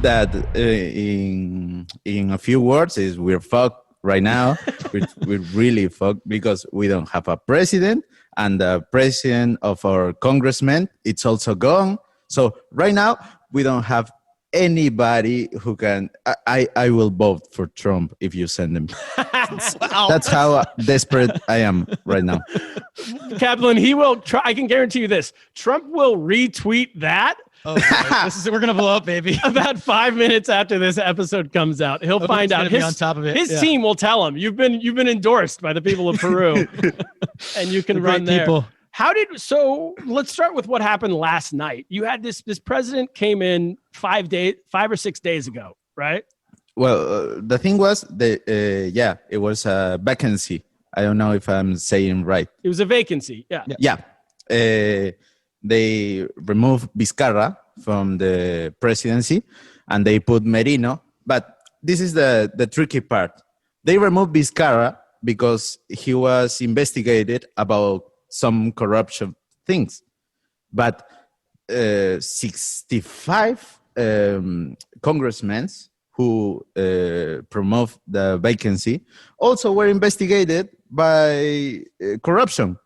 that in a few words is we're fucked right now. we're really fucked because we don't have a president, and the president of our congressman, it's also gone. So right now we don't have anybody who can. I will vote for Trump if you send him. That's how desperate I am right now. Kaplan, he will try. I can guarantee you this: Trump will retweet that. Oh, we're gonna blow up, baby. About 5 minutes after this episode comes out, he'll find out. His, on top of it. His team will tell him you've been endorsed by the people of Peru, and you can run there. People. So let's start with what happened last night. You had this president came in 5 or 6 days ago, right? Well, the thing was it was a vacancy. I don't know if I'm saying right. It was a vacancy. Yeah. They removed Vizcarra from the presidency and they put Merino. But this is the tricky part. They removed Vizcarra because he was investigated about some corruption things. But 65 congressmen who promote the vacancy also were investigated by corruption.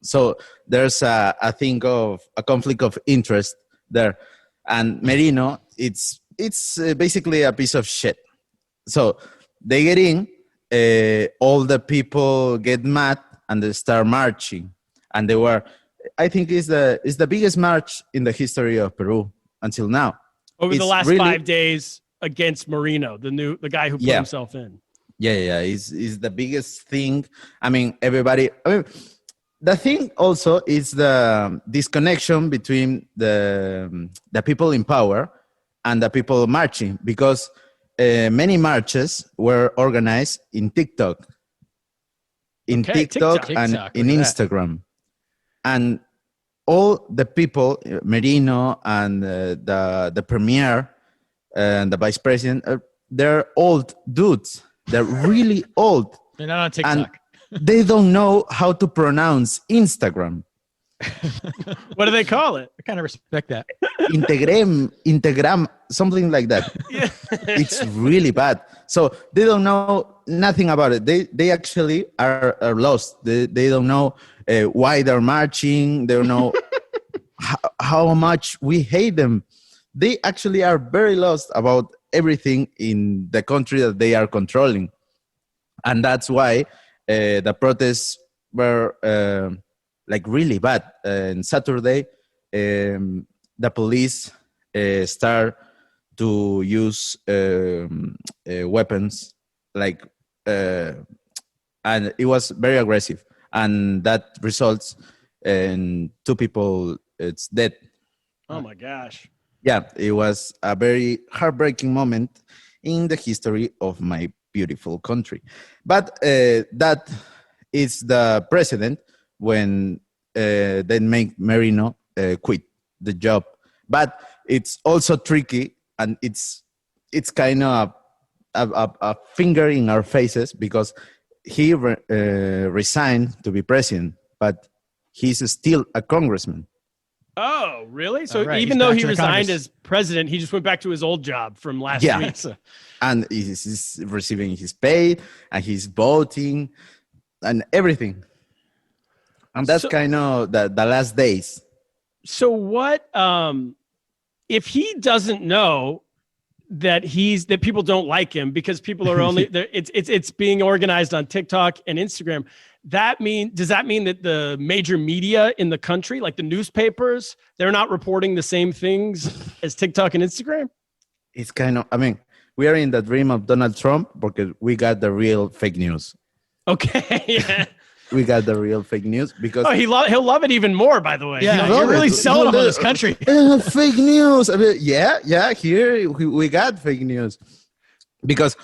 So there's a thing of a conflict of interest there. And Merino, it's basically a piece of shit. So they get in, all the people get mad and they start marching. And they were, I think it's the biggest march in the history of Peru until now. Over the last 5 days against Merino, the guy who put himself in. Yeah. It's the biggest thing. I mean, the thing also is the disconnection between the people in power and the people marching, because many marches were organized in TikTok. TikTok and in Instagram. And all the people, Merino and the premier and the vice president, they're old dudes. They're really old. They're not on TikTok. And they don't know how to pronounce Instagram. What do they call it? I kind of respect that. Integram, something like that. Yeah. It's really bad. So they don't know nothing about it. They actually are lost. They don't know why they're marching. They don't know how much we hate them. They actually are very lost about everything in the country that they are controlling. And that's why the protests were really bad. On Saturday, the police start to use weapons, and it was very aggressive. And that results in 2 people it's dead. Oh my gosh. Yeah, it was a very heartbreaking moment in the history of my beautiful country. But that is the precedent when they make Merino quit the job. But it's also tricky, and it's kind of a finger in our faces, because he resigned to be president, but he's still a congressman. Oh, really? So even though he resigned as president, he just went back to his old job from last week. So. And he's receiving his pay, and he's voting, and everything. And that's kind of the last days. So what, if he doesn't know that people don't like him because people are only, it's being organized on TikTok and Instagram. Does that mean that the major media in the country, like the newspapers, they're not reporting the same things as TikTok and Instagram? It's kind of, we are in the dream of Donald Trump because we got the real fake news. Okay, yeah. We got the real fake news because... he'll love it even more, by the way. Yeah, you're really selling him on this country. Fake news. Here we got fake news. Because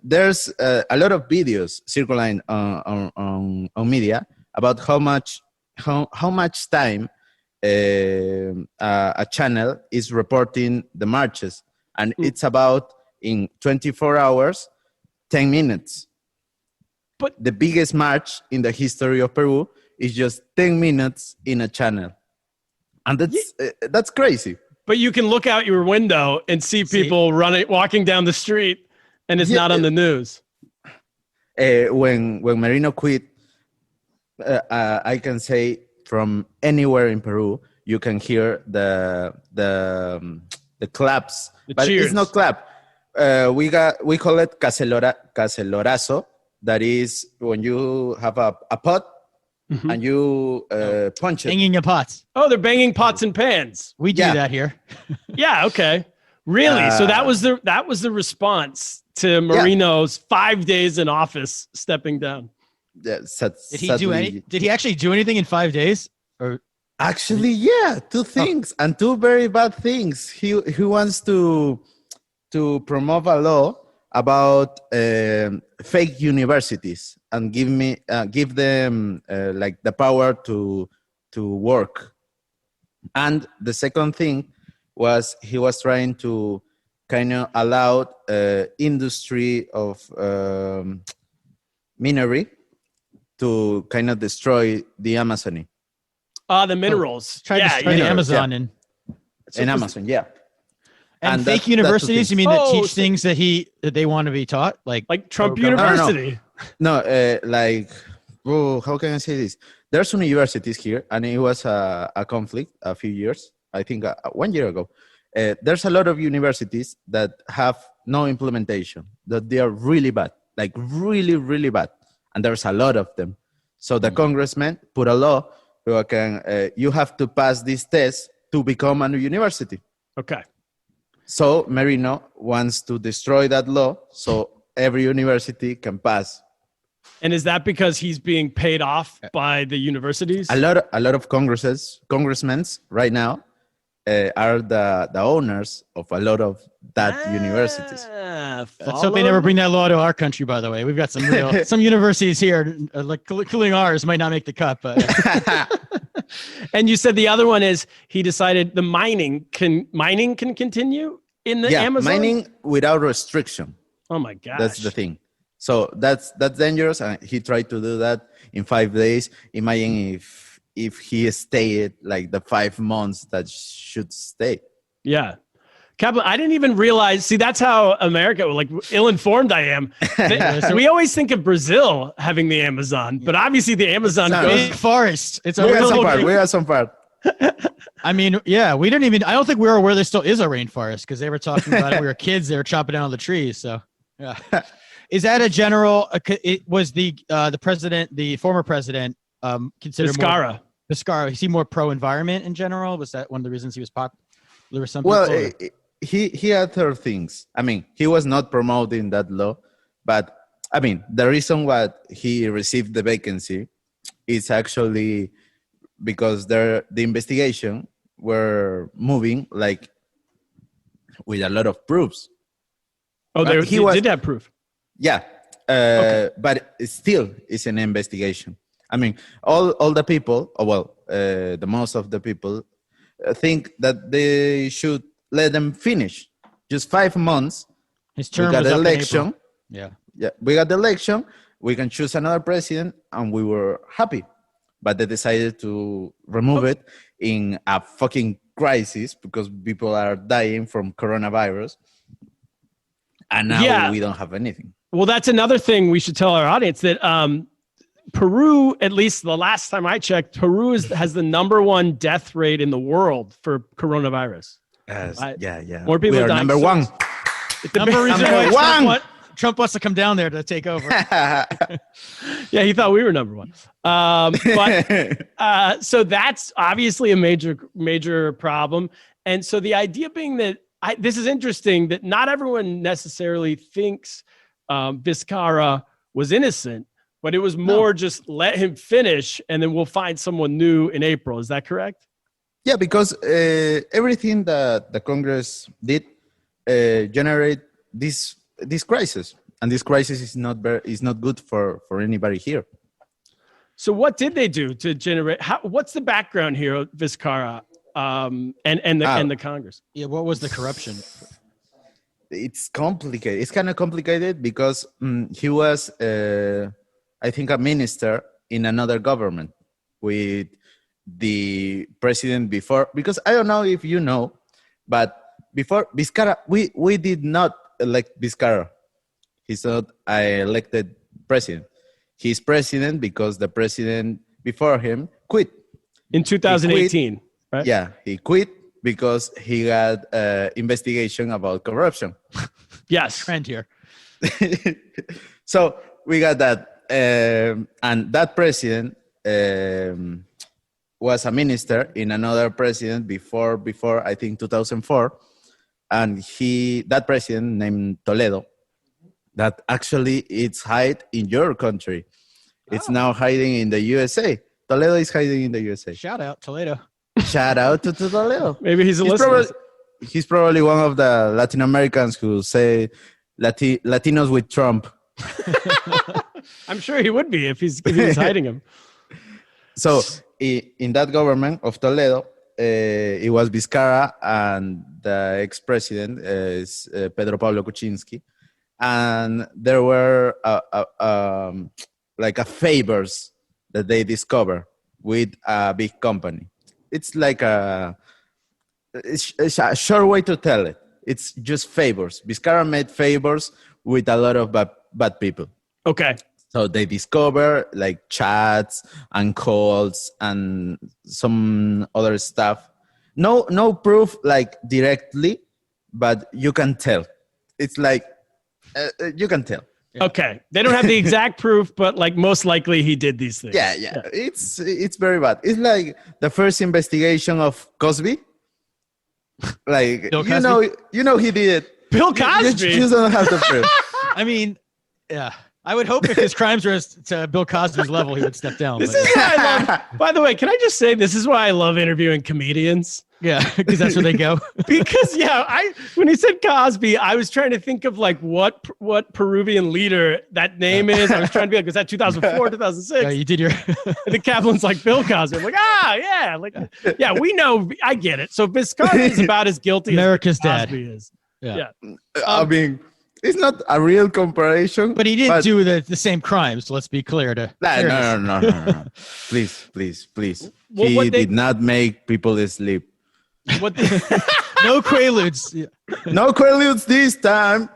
there's a lot of videos circulating on media about how much time a channel is reporting the marches, and it's about in 24 hours, 10 minutes. But the biggest march in the history of Peru is just 10 minutes in a channel, and that's crazy. But you can look out your window and see people walking down the street, and it's not on the news. When Merino quit, I can say from anywhere in Peru, you can hear the claps, but cheers. It's not clap. We call it cacelorazo. That is when you have a pot and you punch it. Banging a pots. Oh, they're banging pots and pans. We do that here. Yeah. Okay. Really? So that was the response to Marino's 5 days in office stepping down. Yeah, Did he actually do anything in 5 days? Or actually, two things and two very bad things. He wants to promote a law about fake universities and give them like the power to work. And the second thing was he was trying to kind of allow industry of minery to kind of destroy the Amazon. The minerals. Try to destroy the Amazon in Amazon, yeah. And fake universities, you mean that teach things that they want to be taught? Like Trump University? No, how can I say this? There's universities here, and it was a conflict a few years, I think 1 year ago. There's a lot of universities that have no implementation, that they are really bad, like really, really bad. And there's a lot of them. So the congressman put a law where you have to pass this test to become a university. Okay. So Merino wants to destroy that law so every university can pass. And is that because he's being paid off by the universities? A lot of congressmen right now are the owners of a lot of that universities. Let's hope they never bring that law to our country, by the way. We've got some universities here, like including ours, might not make the cut. But And you said the other one is he decided the mining can continue in the Amazon? Mining without restriction. Oh my gosh. That's the thing. So that's dangerous. And he tried to do that in 5 days. Imagine if he stayed like the 5 months that should stay. Yeah. Kaplan, I didn't even realize. See, that's how America, like ill-informed I am. We always think of Brazil having the Amazon, but obviously the Amazon goes big forest. It's a we got some part. I mean, yeah, we didn't even. I don't think we were aware there still is a rainforest because they were talking about it. We were kids. They were chopping down all the trees. So, yeah. Is that a general? It was the president, the former president, considered Vizcarra. Is he more pro-environment in general? Was that one of the reasons he was popular? There were some. Well, he had other things. I mean, he was not promoting that law, but I mean, the reason why he received the vacancy is actually because the investigation were moving like with a lot of proofs. Oh, he did have proof. Yeah, but it still is an investigation. I mean, all the people, the most of the people think that they should let them finish. Just 5 months. His term we got was the up election. In April. Yeah, we got the election. We can choose another president, and we were happy. But they decided to remove it in a fucking crisis because people are dying from coronavirus. And now we don't have anything. Well, that's another thing we should tell our audience that Peru, at least the last time I checked, Peru has the #1 death rate in the world for coronavirus. More people are number one. Number one. Trump wants to come down there to take over. Yeah, he thought we were number one. But so that's obviously a major problem. And so the idea being that this is interesting that not everyone necessarily thinks Vizcarra was innocent, but it was more just let him finish and then we'll find someone new in April. Is that correct? Yeah, because everything that the Congress did generate this crisis, and this crisis is not good for anybody here. So what did they do to generate? What's the background here of Vizcarra and the Congress? Yeah, what was the corruption? It's complicated. It's kind of complicated because he was, I think, a minister in another government with the president before. Because I don't know if you know, But before Vizcarra, we did not elect Vizcarra. He's not an elected president. He's president because the president before him quit. In 2018, right? Yeah, he quit because he got investigation about corruption. Yes. Trend here. So we got that. And that president was a minister in another president before I think 2004. And that president named Toledo, that actually it's hide in your country. It's now hiding in the USA. Toledo is hiding in the USA. Shout out Toledo. Shout out to Toledo. Maybe he's a listener. He's probably one of the Latin Americans who say Latinos with Trump. I'm sure he would be if he's hiding him. So in that government of Toledo, it was Vizcarra and the ex-president is Pedro Pablo Kuczynski. And there were like a favors that they discover with a big company. It's like it's a short way to tell it. It's just favors. Vizcarra made favors with a lot of bad people. Okay. So they discover like chats and calls and some other stuff. No proof like directly, but you can tell. It's like you can tell. Yeah. Okay. They don't have the exact proof, but like most likely he did these things. Yeah. It's very bad. It's like the first investigation of Cosby. Like you know he did it. Bill Cosby. You don't have the proof. I mean, yeah. I would hope if his crimes were to Bill Cosby's level, he would step down. This is why I love. By the way, can I just say this is why I love interviewing comedians? Yeah, because that's where they go. Because when he said Cosby, I was trying to think of like what Peruvian leader that name is. I was trying to be like, was that 2004, 2006? Yeah, you did your. And the Kaplan's like Bill Cosby. I'm like, yeah, we know. I get it. So Vizcarra is about as guilty America's as Cosby dad is. Yeah. I mean, it's not a real comparison. But he didn't do the same crimes. So let's be clear. No. Please. Well, he did not make people sleep. No quaaludes. No quaaludes this time.